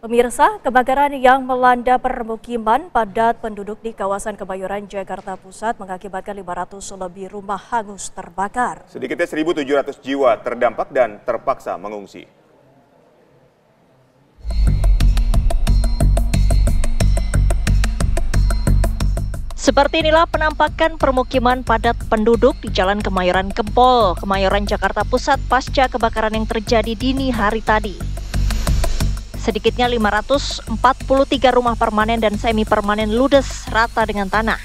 Pemirsa, kebakaran yang melanda permukiman padat penduduk di kawasan Kemayoran, Jakarta Pusat mengakibatkan 500 lebih rumah hangus terbakar. Sedikitnya 1.700 jiwa terdampak dan terpaksa mengungsi. Seperti inilah penampakan permukiman padat penduduk di Jalan Kemayoran Gempol, Kemayoran, Jakarta Pusat pasca kebakaran yang terjadi dini hari tadi. Sedikitnya 543 rumah permanen dan semi-permanen ludes rata dengan tanah.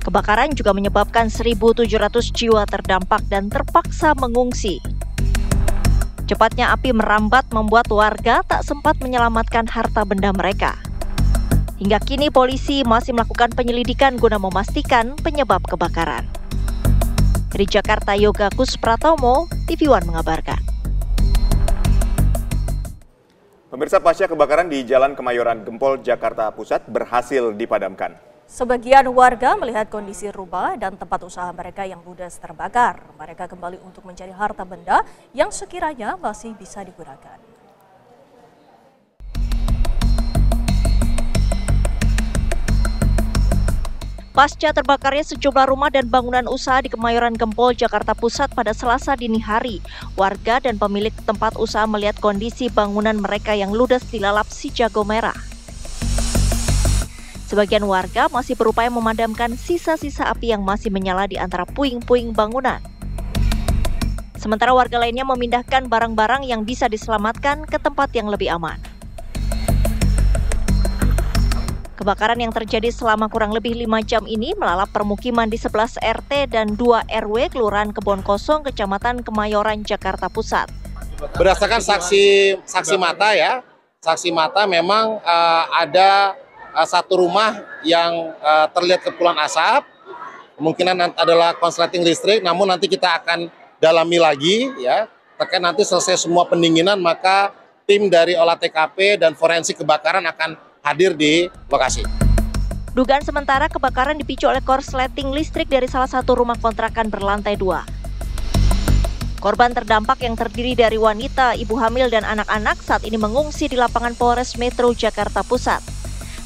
Kebakaran juga menyebabkan 1.700 jiwa terdampak dan terpaksa mengungsi. Cepatnya api merambat membuat warga tak sempat menyelamatkan harta benda mereka. Hingga kini polisi masih melakukan penyelidikan guna memastikan penyebab kebakaran. Dari Jakarta, Yoga Kuspratomo, TV One mengabarkan. Pemirsa, pasca kebakaran di Jalan Kemayoran Gempol, Jakarta Pusat berhasil dipadamkan. Sebagian warga melihat kondisi rumah dan tempat usaha mereka yang ludes terbakar. Mereka kembali untuk mencari harta benda yang sekiranya masih bisa digunakan. Pasca terbakarnya sejumlah rumah dan bangunan usaha di Kemayoran Gempol, Jakarta Pusat pada Selasa dini hari, warga dan pemilik tempat usaha melihat kondisi bangunan mereka yang ludes dilalap si jago merah. Sebagian warga masih berupaya memadamkan sisa-sisa api yang masih menyala di antara puing-puing bangunan. Sementara warga lainnya memindahkan barang-barang yang bisa diselamatkan ke tempat yang lebih aman. Kebakaran yang terjadi selama kurang lebih 5 jam ini melalap permukiman di 11 RT dan 2 RW Kelurahan Kebon Kosong, Kecamatan Kemayoran, Jakarta Pusat. Berdasarkan saksi mata ya, saksi mata memang ada satu rumah yang terlihat kepulan asap, kemungkinan adalah konsleting listrik, namun nanti kita akan dalami lagi ya, terkait nanti selesai semua pendinginan maka tim dari olah TKP dan forensik kebakaran akan hadir di lokasi. Dugaan sementara kebakaran dipicu oleh korsleting listrik dari salah satu rumah kontrakan berlantai 2. Korban terdampak yang terdiri dari wanita, ibu hamil, dan anak-anak saat ini mengungsi di lapangan Polres Metro Jakarta Pusat.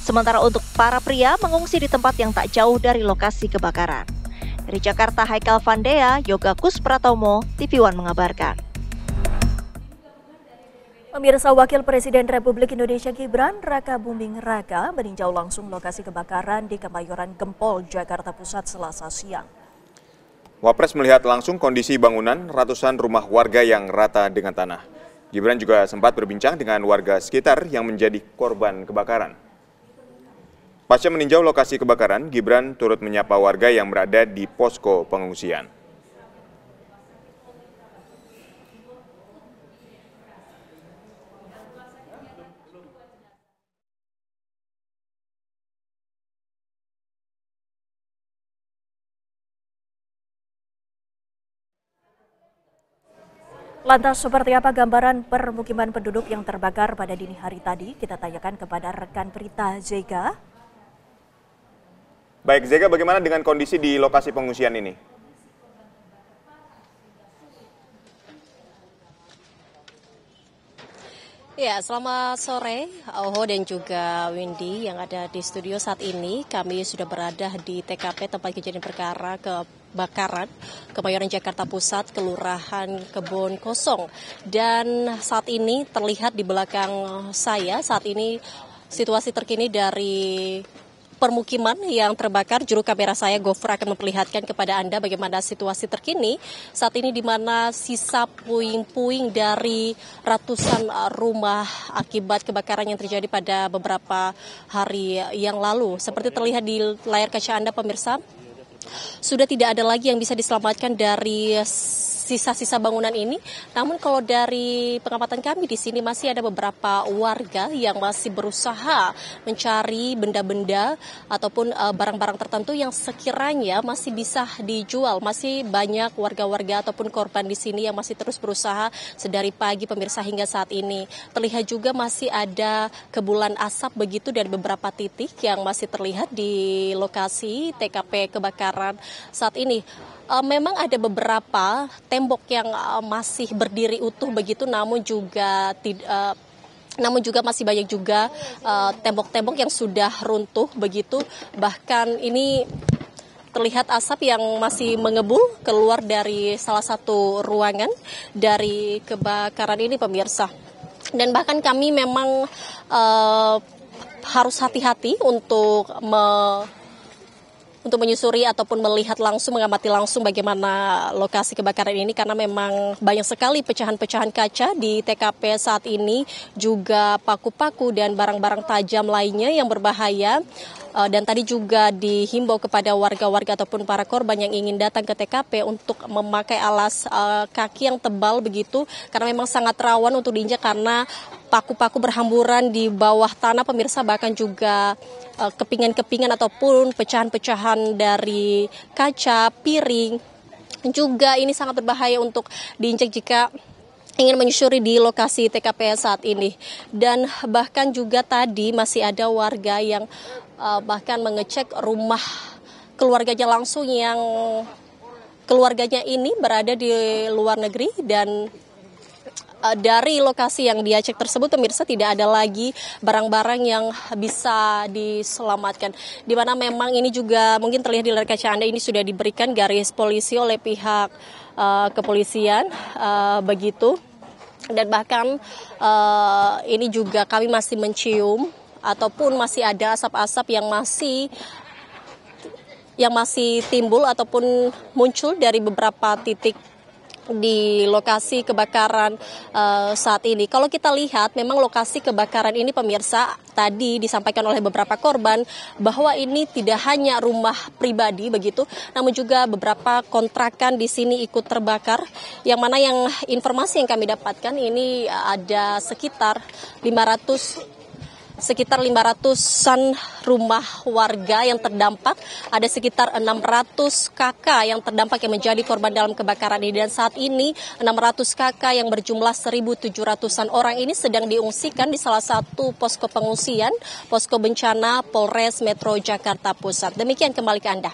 Sementara untuk para pria mengungsi di tempat yang tak jauh dari lokasi kebakaran. Dari Jakarta, Haikal Vandea, Yoga Kuspratomo, TV One mengabarkan. Pemirsa, Wakil Presiden Republik Indonesia Gibran Raka Buming Raka meninjau langsung lokasi kebakaran di Kemayoran Gempol, Jakarta Pusat Selasa siang. Wapres melihat langsung kondisi bangunan ratusan rumah warga yang rata dengan tanah. Gibran juga sempat berbincang dengan warga sekitar yang menjadi korban kebakaran. Pasca meninjau lokasi kebakaran, Gibran turut menyapa warga yang berada di posko pengungsian. Lantas seperti apa gambaran permukiman penduduk yang terbakar pada dini hari tadi? Kita tanyakan kepada rekan berita Zega. Baik, Zega, bagaimana dengan kondisi di lokasi pengungsian ini? Ya, selamat sore, Oho dan juga Windy yang ada di studio saat ini. Kami sudah berada di TKP tempat kejadian perkara kebakaran Kemayoran, Jakarta Pusat, Kelurahan Kebon Kosong. Dan saat ini terlihat di belakang saya, saat ini situasi terkini dari permukiman yang terbakar. Juru kamera saya Gofra akan memperlihatkan kepada Anda bagaimana situasi terkini saat ini, di mana sisa puing-puing dari ratusan rumah akibat kebakaran yang terjadi pada beberapa hari yang lalu. Seperti terlihat di layar kaca Anda pemirsa, sudah tidak ada lagi yang bisa diselamatkan dari sisa-sisa bangunan ini. Namun kalau dari pengamatan kami di sini masih ada beberapa warga yang masih berusaha mencari benda-benda ataupun barang-barang tertentu yang sekiranya masih bisa dijual. Masih banyak warga-warga ataupun korban di sini yang masih terus berusaha sedari pagi pemirsa hingga saat ini. Terlihat juga masih ada kepulan asap begitu dari beberapa titik yang masih terlihat di lokasi TKP kebakaran saat ini. Memang ada beberapa tembok yang masih berdiri utuh begitu, namun juga namun juga masih banyak juga tembok-tembok yang sudah runtuh begitu. Bahkan ini terlihat asap yang masih mengebul keluar dari salah satu ruangan dari kebakaran ini, pemirsa. Dan bahkan kami memang harus hati-hati untuk menyusuri ataupun melihat langsung, mengamati langsung bagaimana lokasi kebakaran ini, karena memang banyak sekali pecahan-pecahan kaca di TKP saat ini, juga paku-paku dan barang-barang tajam lainnya yang berbahaya. Dan tadi juga dihimbau kepada warga-warga ataupun para korban yang ingin datang ke TKP untuk memakai alas kaki yang tebal begitu, karena memang sangat rawan untuk diinjak karena paku-paku berhamburan di bawah tanah, pemirsa. Bahkan juga kepingan-kepingan ataupun pecahan-pecahan dari kaca, piring juga ini sangat berbahaya untuk diinjak jika ingin menyusuri di lokasi TKP saat ini. Dan bahkan juga tadi masih ada warga yang bahkan mengecek rumah keluarganya langsung, yang keluarganya ini berada di luar negeri, dan dari lokasi yang dia cek tersebut, pemirsa, tidak ada lagi barang-barang yang bisa diselamatkan. Di mana memang ini juga mungkin terlihat di layar kaca Anda, ini sudah diberikan garis polisi oleh pihak kepolisian begitu. Dan bahkan ini juga kami masih mencium ataupun masih ada asap-asap yang masih timbul ataupun muncul dari beberapa titik di lokasi kebakaran saat ini. Kalau kita lihat, memang lokasi kebakaran ini, pemirsa, tadi disampaikan oleh beberapa korban bahwa ini tidak hanya rumah pribadi begitu, namun juga beberapa kontrakan di sini ikut terbakar. Yang mana yang informasi yang kami dapatkan ini ada sekitar 500-an rumah warga yang terdampak, ada sekitar 600 kakak yang terdampak yang menjadi korban dalam kebakaran ini. Dan saat ini 600 kakak yang berjumlah 1.700-an orang ini sedang diungsikan di salah satu posko pengungsian, posko bencana Polres Metro Jakarta Pusat. Demikian, kembali ke Anda.